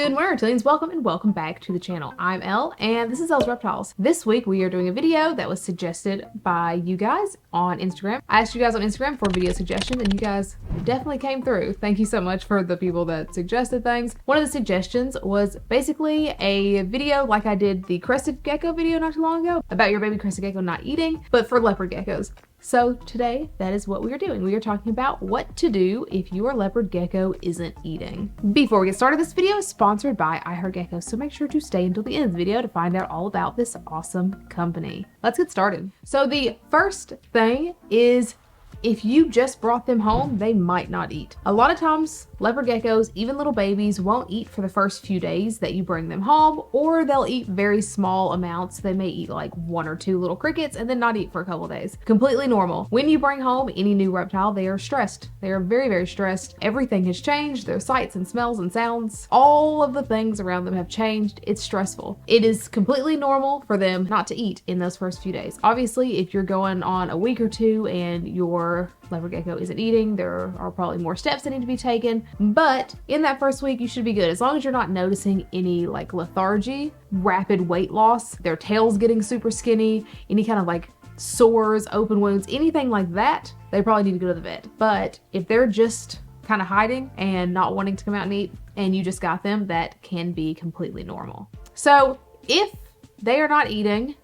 Good morning, Reptilians. Welcome and welcome back to the channel. I'm Elle, and this is Elle's Reptiles. This week we are doing a video that was suggested by you guys on Instagram. I asked you guys on Instagram for video suggestions, and you guys definitely came through. Thank you so much for the people that suggested things. One of the suggestions was basically a video like I did the crested gecko video not too long ago about your baby crested gecko not eating, but for leopard geckos. So today, that is what we are doing. We are talking about what to do if your leopard gecko isn't eating. Before we get started, this video is sponsored by iHeartGecko, so make sure to stay until the end of the video to find out all about this awesome company. Let's get started. So the first thing is, if you just brought them home, they might not eat. A lot of times, leopard geckos, even little babies, won't eat for the first few days that you bring them home, or they'll eat very small amounts. They may eat like 1 or 2 little crickets and then not eat for a couple days. Completely normal. When you bring home any new reptile, they are stressed. They are very, very stressed. Everything has changed. Their sights and smells and sounds, all of the things around them have changed. It's stressful. It is completely normal for them not to eat in those first few days. Obviously, if you're going on a week or 2 and your leopard gecko isn't eating, there are probably more steps that need to be taken, but in that first week you should be good as long as you're not noticing any like lethargy, rapid weight loss, their tails getting super skinny, any kind of like sores, open wounds, anything like that. They probably need to go to the vet. But if they're just kind of hiding and not wanting to come out and eat and you just got them, that can be completely normal. So if they are not eating,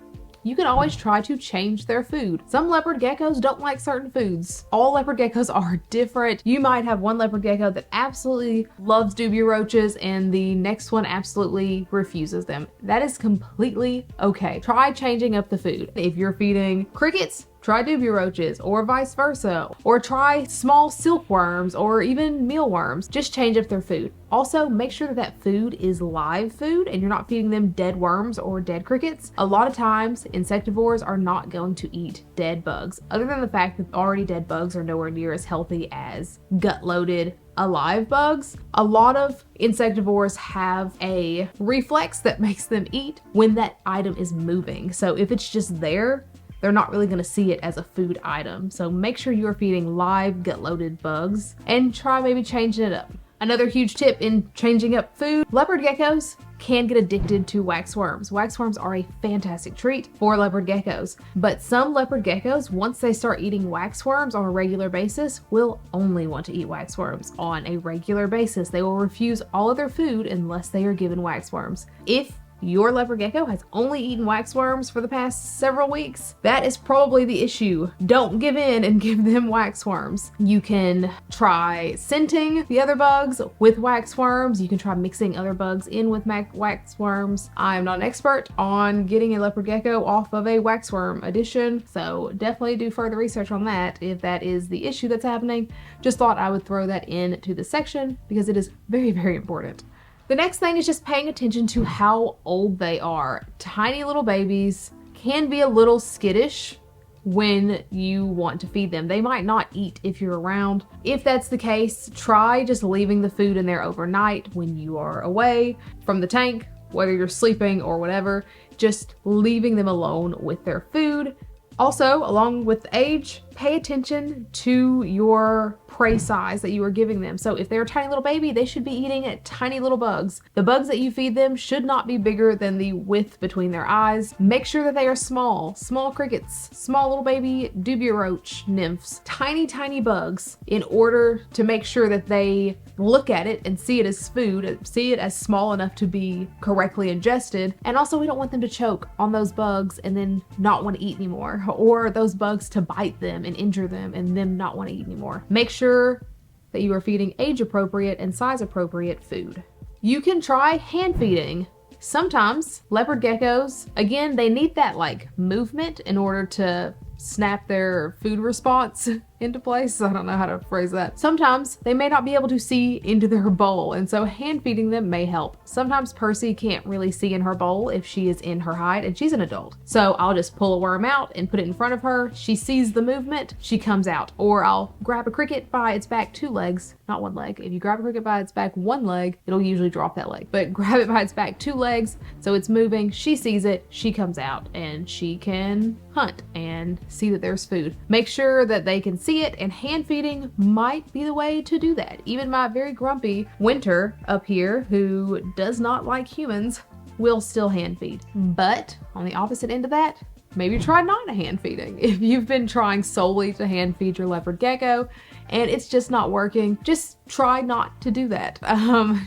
you can always try to change their food. Some leopard geckos don't like certain foods. All leopard geckos are different. You might have one leopard gecko that absolutely loves dubia roaches and the next one absolutely refuses them. That is completely okay. Try changing up the food. If you're feeding crickets, try dubia roaches, or vice versa, or try small silkworms or even mealworms. Just change up their food. Also, make sure that that food is live food and you're not feeding them dead worms or dead crickets. A lot of times, insectivores are not going to eat dead bugs, other than the fact that already dead bugs are nowhere near as healthy as gut-loaded alive bugs. A lot of insectivores have a reflex that makes them eat when that item is moving. So if it's just there, they're not really gonna see it as a food item. So make sure you are feeding live gut-loaded bugs and try maybe changing it up. Another huge tip in changing up food, leopard geckos can get addicted to waxworms. Waxworms are a fantastic treat for leopard geckos, but some leopard geckos, once they start eating waxworms on a regular basis, will only want to eat waxworms on a regular basis. They will refuse all of their food unless they are given waxworms. If your leopard gecko has only eaten waxworms for the past several weeks, that is probably the issue. Don't give in and give them waxworms. You can try scenting the other bugs with waxworms. You can try mixing other bugs in with waxworms. I'm not an expert on getting a leopard gecko off of a waxworm addition, so definitely do further research on that if that is the issue that's happening. Just thought I would throw that into the section because it is very, very important. The next thing is just paying attention to how old they are. Tiny little babies can be a little skittish when you want to feed them. They might not eat if you're around. If that's the case, try just leaving the food in there overnight when you are away from the tank, whether you're sleeping or whatever, just leaving them alone with their food. Also, along with age, pay attention to your prey size that you are giving them. So if they're a tiny little baby, they should be eating tiny little bugs. The bugs that you feed them should not be bigger than the width between their eyes. Make sure that they are small crickets, small little baby dubia roach nymphs, tiny, tiny bugs, in order to make sure that they look at it and see it as food, see it as small enough to be correctly ingested. And also, we don't want them to choke on those bugs and then not want to eat anymore, or those bugs to bite them and injure them and them not want to eat anymore. Make sure that you are feeding age appropriate and size appropriate food. You can try hand feeding. Sometimes leopard geckos, again, they need that like movement in order to snap their food response into place. I don't know how to phrase that. Sometimes they may not be able to see into their bowl, and so hand feeding them may help. Sometimes Percy can't really see in her bowl if she is in her hide, and she's an adult. So I'll just pull a worm out and put it in front of her. She sees the movement, she comes out. Or I'll grab a cricket by its back 2 legs, not 1 leg. If you grab a cricket by its back 1 leg, it'll usually drop that leg. But grab it by its back 2 legs, so it's moving, she sees it, she comes out, and she can hunt and see that there's food. Make sure that they can see see it, and hand feeding might be the way to do that. Even my very grumpy Winter up here, who does not like humans, will still hand feed. But on the opposite end of that, maybe try not hand feeding. If you've been trying solely to hand feed your leopard gecko and it's just not working, just try not to do that.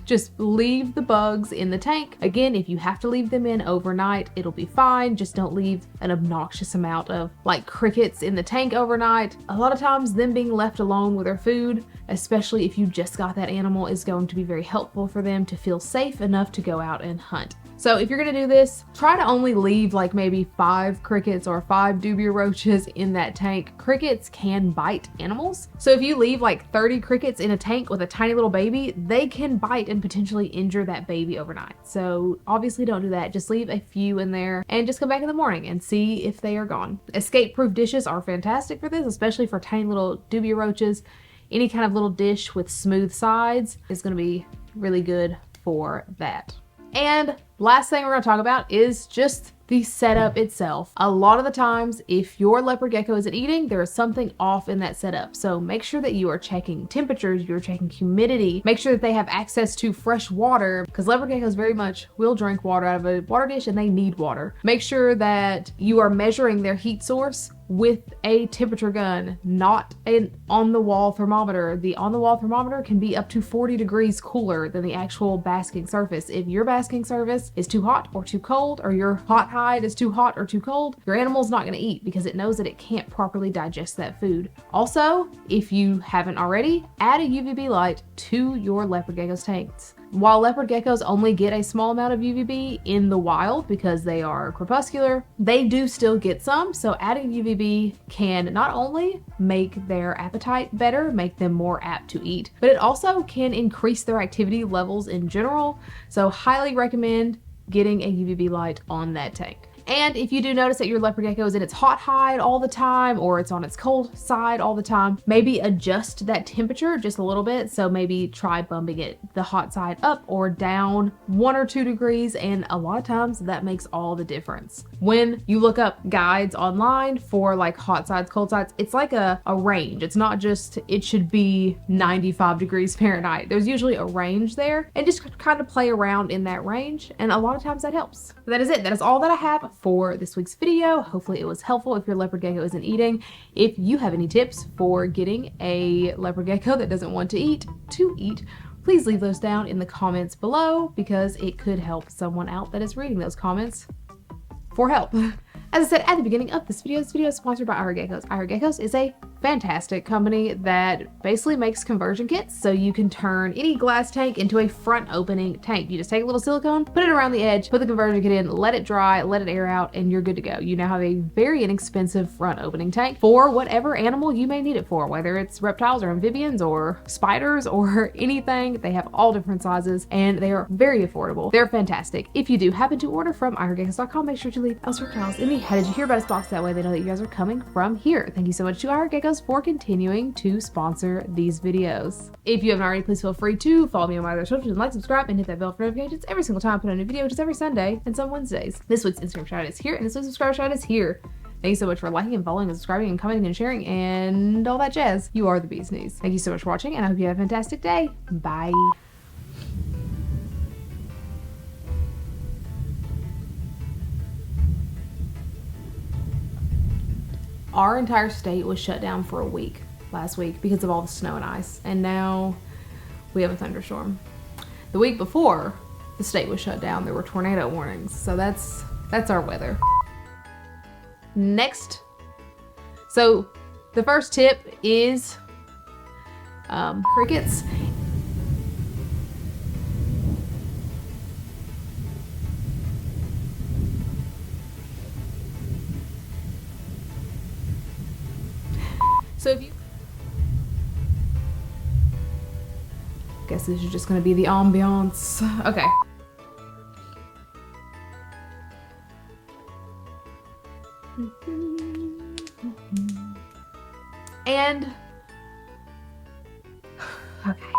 Just leave the bugs in the tank. Again, if you have to leave them in overnight, it'll be fine. Just don't leave an obnoxious amount of like crickets in the tank overnight. A lot of times them being left alone with their food, especially if you just got that animal, is going to be very helpful for them to feel safe enough to go out and hunt. So if you're gonna do this, try to only leave like maybe 5 crickets or 5 dubia roaches in that tank. Crickets can bite animals. So if you leave like 30 crickets in a tank with a tiny little baby, they can bite and potentially injure that baby overnight. So obviously don't do that. Just leave a few in there and just come back in the morning and see if they are gone. Escape-proof dishes are fantastic for this, especially for tiny little dubia roaches. Any kind of little dish with smooth sides is gonna be really good for that. And last thing we're gonna talk about is just the setup itself. A lot of the times, if your leopard gecko isn't eating, there is something off in that setup. So make sure that you are checking temperatures, you're checking humidity, make sure that they have access to fresh water, because leopard geckos very much will drink water out of a water dish and they need water. Make sure that you are measuring their heat source with a temperature gun, not an on-the-wall thermometer. The on-the-wall thermometer can be up to 40 degrees cooler than the actual basking surface. If your basking surface is too hot or too cold, or your hot hide is too hot or too cold, your animal's not gonna eat because it knows that it can't properly digest that food. Also, if you haven't already, add a UVB light to your leopard gecko's tanks. While leopard geckos only get a small amount of UVB in the wild because they are crepuscular, they do still get some, so adding UVB can not only make their appetite better, make them more apt to eat, but it also can increase their activity levels in general, so highly recommend getting a UVB light on that tank. And if you do notice that your leopard gecko is in its hot hide all the time, or it's on its cold side all the time, maybe adjust that temperature just a little bit. So maybe try bumping it the hot side up or down 1 or 2 degrees, and a lot of times that makes all the difference. When you look up guides online for like hot sides, cold sides, it's like a range. It's not just it should be 95 degrees Fahrenheit. There's usually a range there, and just kind of play around in that range, and a lot of times that helps. But that is it. That is all that I have for this week's video. Hopefully it was helpful if your leopard gecko isn't eating. If you have any tips for getting a leopard gecko that doesn't want to eat, please leave those down in the comments below, because it could help someone out that is reading those comments for help. As I said at the beginning of this video is sponsored by iHeartGeckos. iHeartGeckos is a fantastic company that basically makes conversion kits so you can turn any glass tank into a front opening tank. You just take a little silicone, put it around the edge, put the conversion kit in, let it dry, let it air out, and you're good to go. You now have a very inexpensive front opening tank for whatever animal you may need it for, whether it's reptiles or amphibians or spiders or anything. They have all different sizes and they are very affordable. They're fantastic. If you do happen to order from iHeartGeckos.com, make sure to leave else reptiles in the How Did You Hear About Us box. That way they know that you guys are coming from here. Thank you so much to iHeartGeckos for continuing to sponsor these videos. If you haven't already, please feel free to follow me on my other socials and like, subscribe, and hit that bell for notifications every single time I put out a new video, which is every Sunday and some Wednesdays. This week's Instagram shout out is here, and this week's subscriber shout out is here. Thank you so much for liking and following and subscribing and commenting and sharing and all that jazz. You are the bee's knees. Thank you so much for watching, and I hope you have a fantastic day. Bye. Our entire state was shut down for a week last week because of all the snow and ice, and now we have a thunderstorm. The week before the state was shut down, there were tornado warnings, so that's our weather. Next, so the first tip is crickets. So if you, guess this is just gonna be the ambiance. Okay. And, okay.